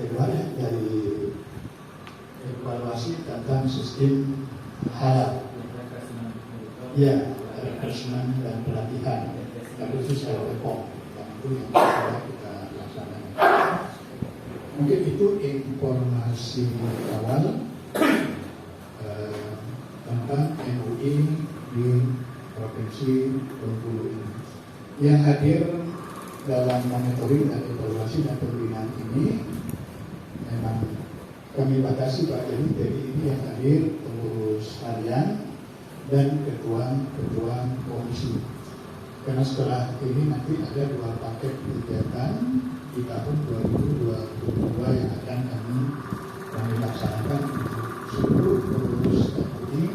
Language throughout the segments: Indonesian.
kedua dari evaluasi tentang sistem halal, ya, refreshment dan pelatihan, khusus LPPOM, itu yang sudah kita laksanakan. Mungkin itu informasi awal tentang MUI di Provinsi Bengkulu ini. Yang hadir dalam monitoring dan evaluasi dan pembinaan ini memang kami batasi Pak jadi ini yang hadir pengurus harian dan ketua komisi. Karena setelah ini nanti ada 2 paket kegiatan di tahun 2022 yang akan kami laksanakan untuk seluruh pengurus MUI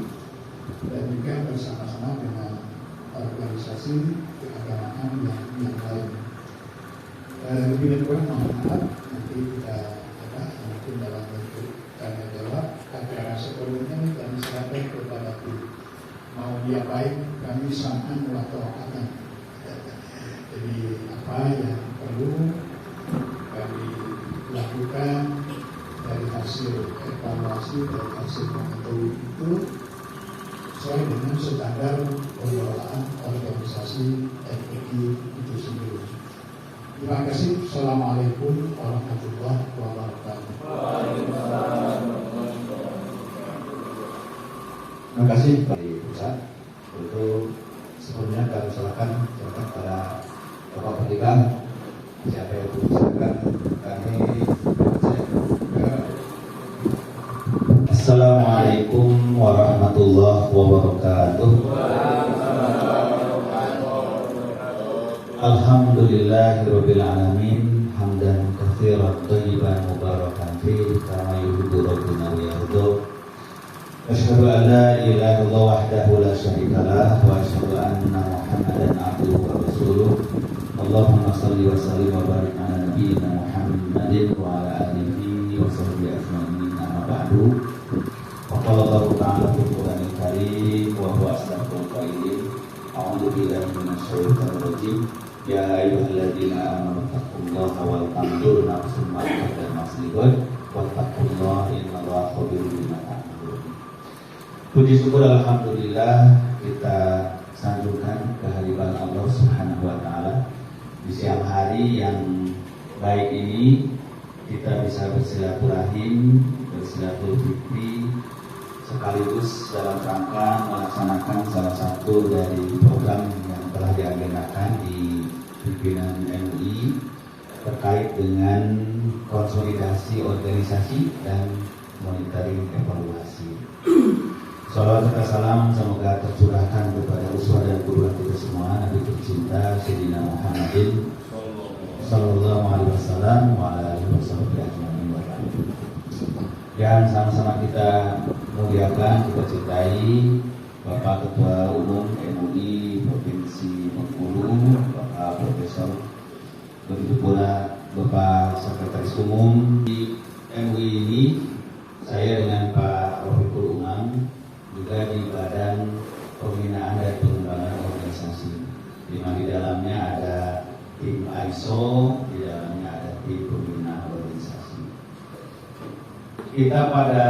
dan juga bersama-sama dengan organisasi keagamaan yang lain. Lebih dan kurang mohon maaf, nanti kita mungkin dalam bentuk tanya jawab. Acara sebelumnya kami serahkan kepada mau diapain, kami sam'an wa ta'atan. Jadi apa yang perlu kami lakukan dari hasil evaluasi, dari hasil monitoring itu sesuai dengan standar pengelolaan organisasi MUI itu sendiri. Terima kasih. Assalamualaikum warahmatullahi wabarakatuh. Terima kasih Pak Pusat. Untuk sebelumnya kami silakan pada Bapak Pendekar. Siapa yang silakan kami. Assalamualaikum warahmatullahi wabarakatuh. Alhamdulillahirabbil alamin hamdan katsiran thayyiban mubarakan fihi kama yuhibbu rabbuna wa yarda. Asyhadu an la ilaha illallah wahdahu la syarika lah wa asyhadu anna Muhammadan abduhu wa rasuluh. Allahumma shalli wa sallim wa barik ala nabiyyina Muhammadin wa ala alihi wa sahbihi ajma'in. Amma ba'du. Wa qala Allahu ta'ala fil Qur'anil Karim wa huwa asdaqul qailin. A'udzu billahi minasy syaithanir rajim. Ya ayyuhalladzina amanu taqullaha wal tanzur nafsum ma qaddamat lighad wattaqullaha innallaha khabirum bima ta'malun. Puji syukur alhamdulillah kita sanjungkan kehadiran Allah Subhanahu wa taala di siang hari yang baik ini kita bisa bersilaturahim, bersilaturahmi sekaligus dalam rangka melaksanakan salah satu dari program yang telah diagendakan di pimpinan MUI terkait dengan konsolidasi organisasi dan monitoring evaluasi. Salawat serta salam semoga tercurahkan kepada uswah dan qudwah kita semua Nabi tercinta Sayyidina Muhammadin sallallahu alaihi wasallam wa ala alihi wasallam. Dan sama-sama kita muliakan, kita cintai Bapak Ketua Umum MUI Provinsi Bengkulu, Bapak Profesor, begitu pula Bapak Sekretaris Umum di MUI ini. Saya dengan Pak Rofiqul Umam juga di Badan Pembinaan dan Pengembangan Organisasi, di mana di dalamnya ada tim ISO, di dalamnya ada tim pembinaan organisasi. Kita pada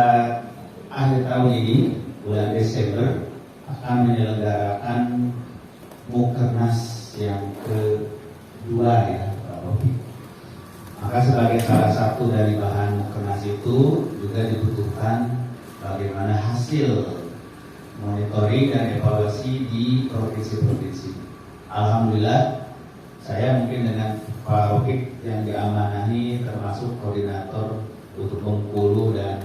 akhir tahun ini, bulan Desember, akan menyelenggarakan Mukernas yang kedua ya Pak Rofi. Maka sebagai salah satu dari bahan Mukernas itu juga dibutuhkan bagaimana hasil monitoring dan evaluasi di provinsi-provinsi. Alhamdulillah, saya mungkin dengan Pak Rofi yang diamanahi termasuk koordinator untuk Bengkulu dan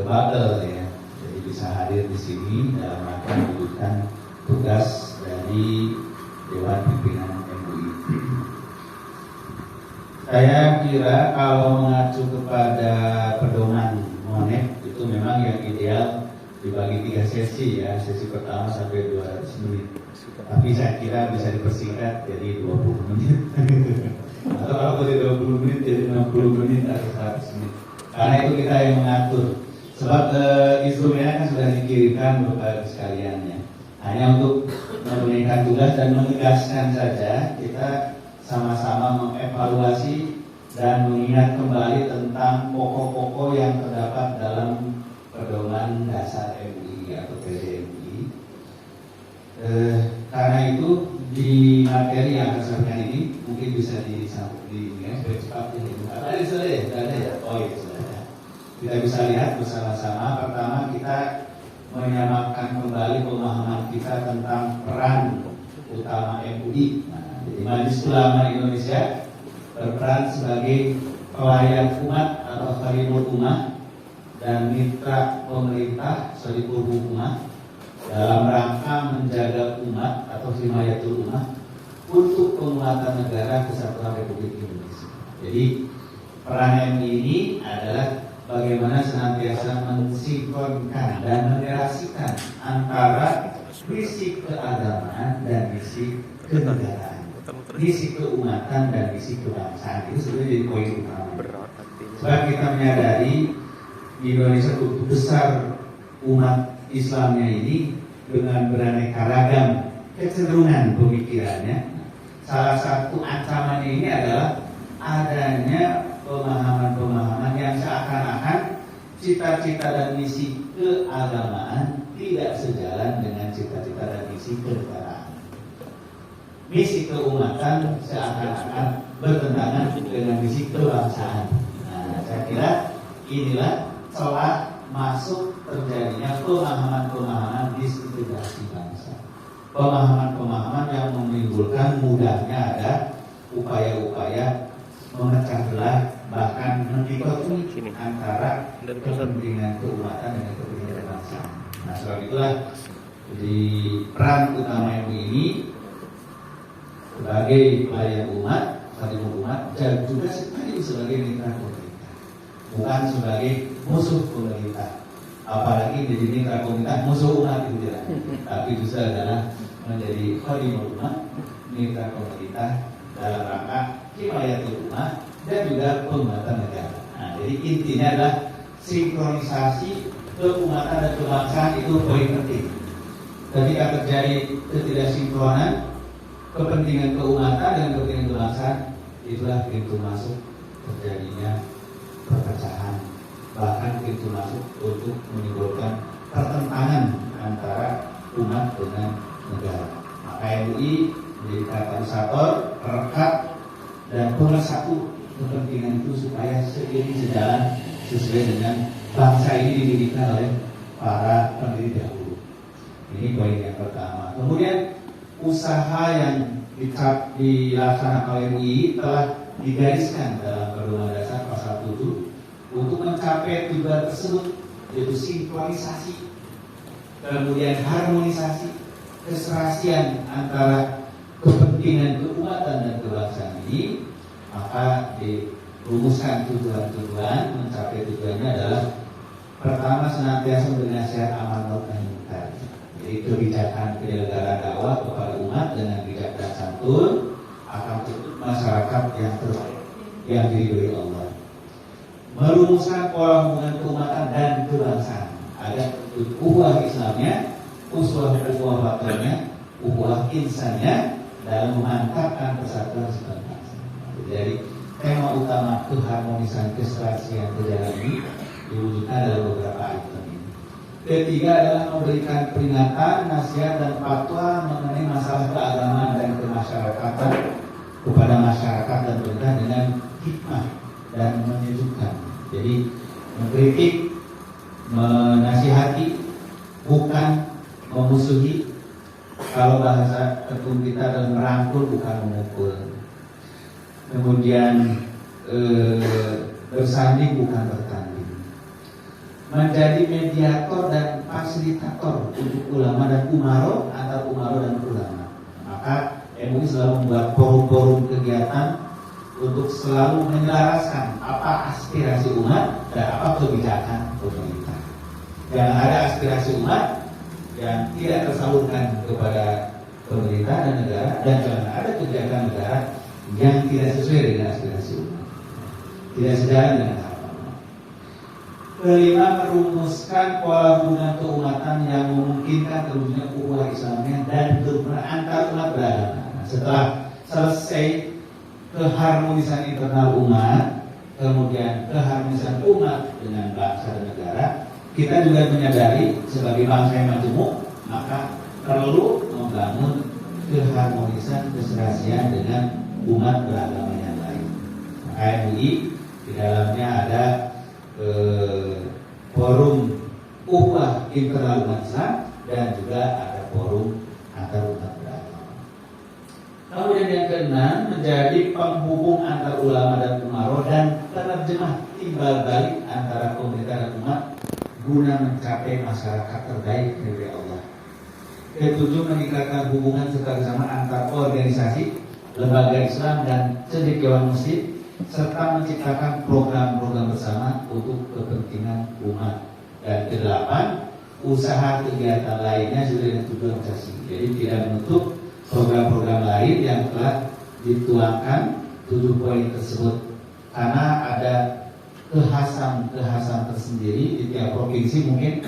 Babel ya. Jadi bisa hadir di sini dalam rangka mewujudkan tugas dari Dewan Pimpinan MUI. Saya kira kalau mengacu kepada pedoman Monet itu memang yang ideal dibagi 3 sesi ya. Sesi pertama sampai 200 menit. Tapi saya kira bisa dipersingkat jadi 20 menit. Atau kalau boleh 20 menit jadi 60 menit atau 100 menit. Karena itu kita yang mengatur. Sebab instrumennya kan sudah dikirimkan Bapak sekalian ya. Hanya untuk menunaikan tugas dan menegaskan saja, kita sama-sama mengevaluasi dan mengingat kembali tentang pokok-pokok yang terdapat dalam pedoman dasar MUI atau PDMI. Karena itu di materi yang akan saya berikan ini mungkin bisa cepat ini. Ada ya? Oh iya, sudah. Kita bisa lihat bersama-sama. Pertama, kita menyamakan kembali pemahaman kita tentang peran utama MUI. Nah, jadi Majelis Ulama Indonesia berperan sebagai pelayan umat atau khalifah ummah dan mitra pemerintah shaliful ummah dalam rangka menjaga umat atau himayatul ummah untuk penguatan negara kesatuan Republik Indonesia. Jadi peran MUI ini adalah bagaimana senantiasa mensinkronkan dan menerasikan antara misi keagamaan dan misi kenegaraan, misi keumatan dan misi kebangsaan. Itu sebenarnya jadi poin utama. Sebab kita menyadari di Indonesia begitu besar umat Islamnya ini dengan beraneka ragam kecenderungan pemikirannya. Salah satu ancamannya ini adalah adanya pemahaman-pemahaman yang seakan-akan cita-cita dan misi keagamaan tidak sejalan dengan cita-cita dan misi kenegaraan. Misi keumatan seakan-akan bertentangan dengan misi kebangsaan. Nah, saya kira inilah celah masuk terjadinya pemahaman-pemahaman disintegrasi bangsa. Pemahaman-pemahaman yang menimbulkan mudahnya ada upaya-upaya memecah belah, bahkan mendikotomi antara kepentingan keumatan dan kepentingan kebangsaan. Nah, sebab itulah di peran utama MUI ini sebagai pelayan umat, khalifah umat, dan juga sekaligus sebagai mitra pemerintah, bukan sebagai musuh pemerintah. Apalagi menjadi mitra pemerintah musuh umat itu tidak, tapi justru adalah menjadi khalifah umat, mitra pemerintah dalam rangka himayatul ummah dan juga penguatan negara. Nah, jadi intinya adalah sinkronisasi keumatan dan kebangsaan itu poin penting. Ketika terjadi ketidaksinkronan kepentingan keumatan dan kepentingan kebangsaan, itulah pintu masuk terjadinya perpecahan, bahkan pintu masuk untuk menimbulkan pertentangan antara umat dengan negara. Maka MUI menjadi katalisator, perekat dan pemersatu kepentingan itu supaya seiring sejalan sesuai dengan bangsa ini didirikan oleh para pendiri dahulu. Ini poin yang pertama. Kemudian usaha yang dilaksanakan oleh MUI telah digariskan dalam pedoman dasar pasal 7 untuk mencapai tujuan tersebut, yaitu sinkronisasi, kemudian harmonisasi, keserasian antara kepentingan keumatan dan kebangsaan ini. Maka dirumuskan tujuan-tujuan. Mencapai tujuannya adalah pertama, senantiasa memberi nasihat amal ma'ruf nahi munkar. Jadi kebijakan penyelenggaraan dakwah kepada umat dengan bijak dan santun akan bentuk masyarakat yang terbaik yang diridhoi Allah. Merumuskan pola hubungan keumatan dan kebangsaan. Ada ukhuwah Islamnya, ukhuwah watannya, ukhuwah insannya dalam memantapkan persatuan sebangsa. Jadi tema utama keharmonisan keserasian kejalan ini diwujudkan dalam beberapa item ini. Ketiga adalah memberikan peringatan, nasihat dan fatwa mengenai masalah keagamaan dan kemasyarakatan kepada masyarakat dan pemerintah dengan hikmah dan menyejukkan. Jadi mengkritik, menasihati, bukan memusuhi. Kalau bahasa ketum kita adalah merangkul, bukan memukul. Kemudian bersanding, bukan bertanding. Menjadi mediator dan fasilitator untuk ulama dan umaro, antar umaro dan ulama. Maka MUI selalu membuat forum-forum kegiatan untuk selalu menyelaraskan apa aspirasi umat dan apa kebijakan pemerintah. Jangan ada aspirasi umat yang tidak tersalurkan kepada pemerintah dan negara, dan jangan ada kebijakan negara yang tidak sesuai dengan aspirasi umat, tidak sejalan dengan harapan umat. Kelima, merumuskan pola hubungan keumatan yang memungkinkan terwujudnya ukhuwah Islamnya dan antar umat beragama. Nah, setelah selesai keharmonisan internal umat, kemudian keharmonisan umat dengan bangsa dan negara. Kita juga menyadari sebagai bangsa yang majemuk, maka perlu membangun keharmonisan keserasian dengan umat beragama yang lain. Maka MUI di dalamnya ada forum ukhuwah internal umat Islam dan juga ada forum antar umat beragama. Kemudian yang keenam, menjadi penghubung antar ulama dan umaroh dan penerjemah timbal balik antara pemerintah dan umat guna mencapai masyarakat terbaik dari Allah. Ketujuh, meningkatkan hubungan serta kesamaan antar organisasi, lembaga Islam dan cendekiawan muslim, serta menciptakan program-program bersama untuk kepentingan umat. Dan kedelapan, usaha kegiatan lainnya sudah dengan tujuan organisasi. Jadi tidak menutup program-program lain yang telah dituangkan 7 poin tersebut, karena ada kekhasan tersendiri di tiap provinsi mungkin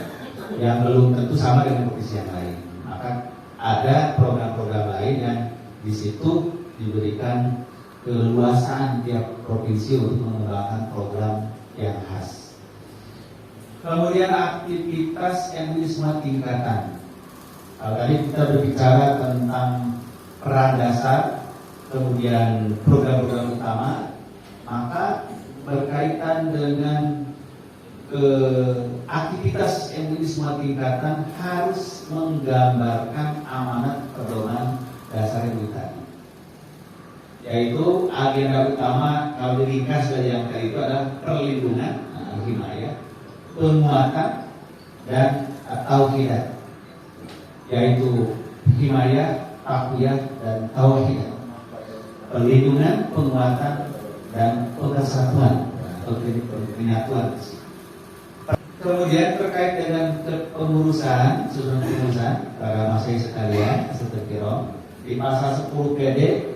yang belum tentu sama dengan provinsi yang lain. Maka ada program-program lain yang di situ diberikan keleluasaan tiap provinsi untuk mengembangkan program yang khas. Kemudian aktivitas MUI semua tingkatan. Tadi kita berbicara tentang peran dasar, kemudian program-program utama, maka berkaitan dengan aktivitas MUI semua tingkatan harus menggambarkan amanat pedoman dasar MUI tadi, yaitu agenda utama kalau diringkas dari yang tadi itu adalah perlindungan, himayah, penguatan dan tauhidah, yaitu himayah, taqwiyah dan tauhid, perlindungan, penguatan dan persatuan atau penyatuan. Kemudian terkait dengan kepengurusan, susunan pengurusan para masyarakat sekalian, seterkirom di pasal 10 PD,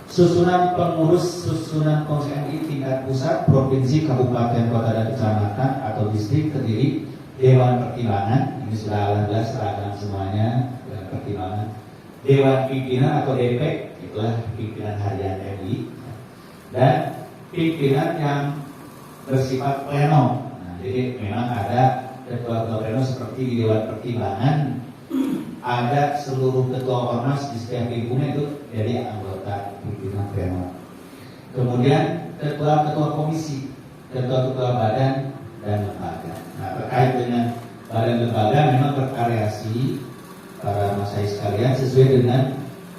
susunan pengurus MUI tingkat pusat, provinsi, kabupaten, kota dan kecamatan atau distrik terdiri Dewan Pertimbangan, ini sudah alhamdulillah seragam semuanya, Dewan Pertimbangan, Dewan Pimpinan atau DP, itulah pimpinan harian MUI, dan pimpinan yang bersifat pleno. Nah, jadi memang ada ketua-ketua pleno seperti di Dewan Pertimbangan, ada seluruh ketua ormas di setiap lingkungan itu jadi anggota pimpinan pleno. Kemudian ketua-ketua komisi, ketua-ketua badan dan lembaga. Nah, terkait dengan badan lembaga memang bervariasi para masyarakat sekalian sesuai dengan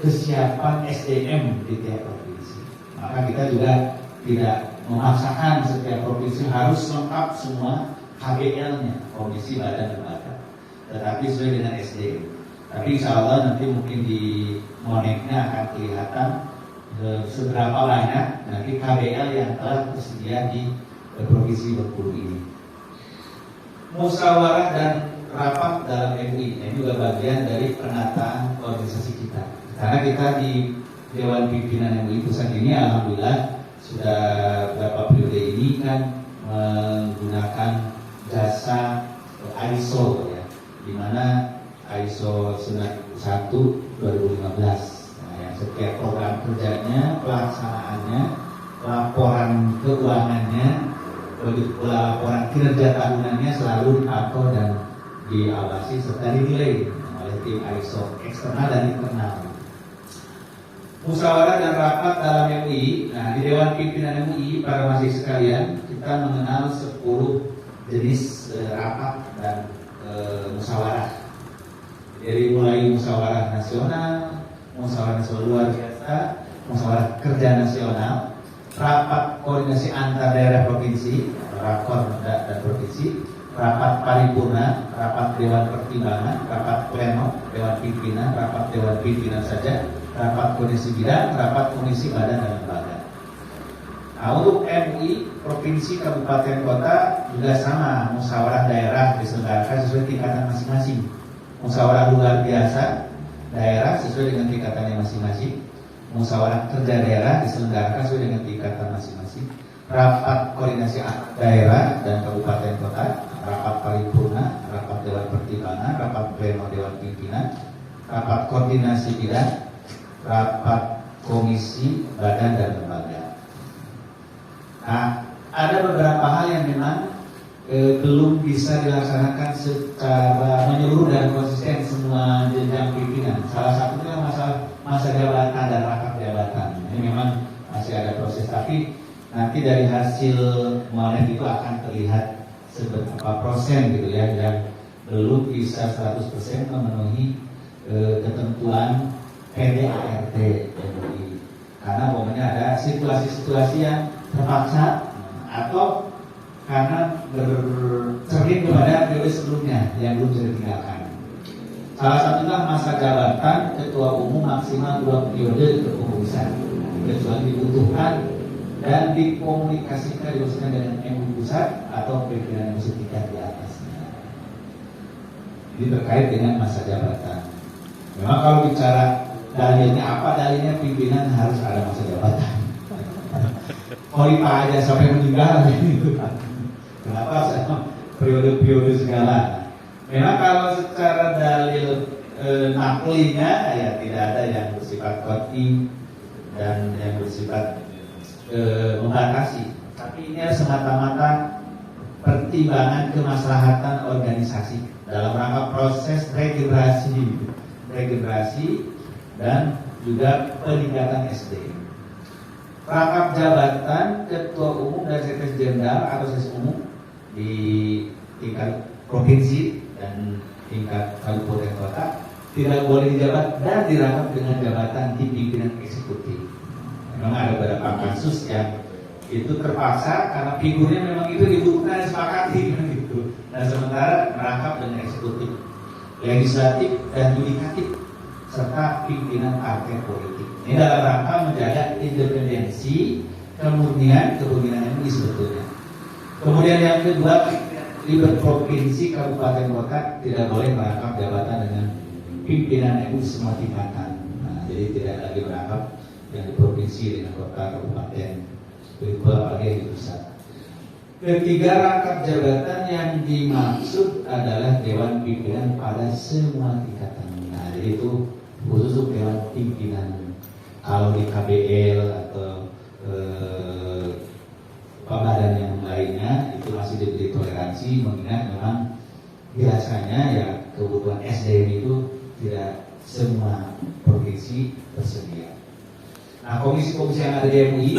kesiapan SDM di tiap provinsi. Maka kita juga tidak memaksakan setiap provinsi harus lengkap semua KBL-nya, komisi badan lembaga, tetapi sesuai dengan SDM. Tapi insya Allah nanti mungkin di Moneknya akan kelihatan seberapa banyak nanti KBL yang telah tersedia di provinsi Bengkulu ini. Musyawarah dan rapat dalam MUI ini juga bagian dari penataan organisasi kita. Karena kita di Dewan Pimpinan MUI pusat ini alhamdulillah sudah beberapa periode ini kan menggunakan jasa ISO ya, di mana ISO 91 2015. Nah, yang setiap program kerjanya, pelaksanaannya, laporan keuangannya, laporan kinerja tahunannya selalu dipantau dan diawasi serta dinilai oleh tim ISO eksternal dan internal. Musyawarah dan rapat dalam MUI. Nah, di Dewan Pimpinan MUI para mahasiswa sekalian, kita mengenal 10 jenis rapat dan musyawarah. Dari mulai musyawarah nasional, musyawarah nasional luar biasa, musyawarah kerja nasional, rapat koordinasi antar daerah provinsi, rakor dan provinsi, rapat paripurna, rapat Dewan Pertimbangan, rapat pleno, Dewan Pimpinan, rapat Dewan Pimpinan saja, rapat komisi bidang, rapat komisi badan dan lembaga. Nah, untuk MUI, provinsi, kabupaten, kota juga sama, musyawarah daerah diselenggarakan sesuai tingkatan masing-masing. Musyawarah luar biasa daerah sesuai dengan tingkatannya masing-masing. Musyawarah kerja daerah diselenggarakan sesuai dengan tingkatan masing-masing. Rapat koordinasi daerah dan kabupaten kota, rapat paripurna, rapat Dewan Pertimbangan, rapat pleno Dewan Pimpinan, rapat koordinasi bidang, rapat komisi badan dan lembaga. Nah, ada beberapa hal yang memang belum bisa dilaksanakan secara menyeluruh dan konsisten semua jenjang pimpinan. Salah satunya masalah masa jabatan dan rangkap jabatan. Ini memang masih ada proses, tapi nanti dari hasil kemarin itu akan terlihat seberapa persen gitu ya yang belum bisa 100% memenuhi ketentuan PDART MUI. Karena pokoknya ada situasi-situasi yang terpaksa atau karena bercermin kepada periode sebelumnya yang belum bisa ditinggalkan. Salah satunya masa jabatan ketua umum maksimal 2 periode kepengurusan, kecuali dibutuhkan dan dikomunikasikan dengan MUI pusat atau pimpinan MUI tingkat di atasnya. Ini terkait dengan masa jabatan. Memang kalau bicara dalilnya apa, dalilnya pimpinan harus ada masa jabatan. Khalifah aja sampai meninggal gitu. Kenapa sama periode-periode segala? Memang kalau secara dalil naklinya ya tidak ada yang bersifat qat'i dan yang bersifat membatasi. Tapi ini semata-mata pertimbangan kemaslahatan organisasi dalam rangka proses regenerasi dan juga peningkatan SDM. Rangkap jabatan ketua umum dan sekretaris jenderal atau sekretaris umum di tingkat provinsi dan tingkat kabupaten kota tidak boleh dijabat dan dirangkap dengan jabatan di pimpinan eksekutif. Memang ada beberapa kasus yang itu terpaksa karena figurnya memang itu dibutuhkan dan sepakati gitu. Nah sementara merangkap dengan eksekutif, legislatif dan yudikatif serta pimpinan partai politik. Ini dalam rangka menjaga independensi kemurnian MUI sebetulnya. Kemudian yang kedua, di provinsi, kabupaten, kota tidak boleh merangkap jabatan dengan pimpinan MUI semua tingkatan. Nah, jadi tidak lagi merangkap yang di provinsi dengan kota, kabupaten, apalagi di pusat. Ketiga, rangkap jabatan yang dimaksud adalah dewan pimpinan pada semua tingkatan. Nah, jadi itu khusus untuk dewan pimpinan. Kalau di KBL atau badan yang lainnya itu masih diberi toleransi, mengingat memang biasanya ya kebutuhan SDM itu tidak semua provinsi tersedia. Nah, komisi-komisi yang ada di MUI,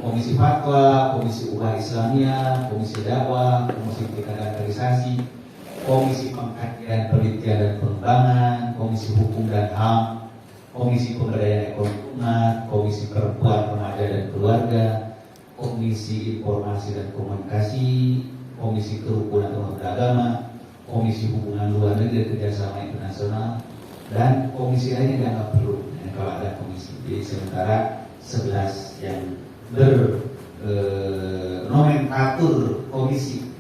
komisi fatwa, komisi ubah Islamiyah, komisi dakwah, komisi standarisasi, komisi pengkajian penelitian dan pengembangan, komisi hukum dan HAM, komisi pemberdayaan ekonomi umat, komisi perempuan, remaja dan keluarga, komisi informasi dan komunikasi, komisi kerukunan umat beragama, komisi hubungan luar negeri dan kerjasama internasional, dan komisi lainnya dianggap perlu kalau ada komisi. Jadi sementara 11 yang bernomenklatur komisi,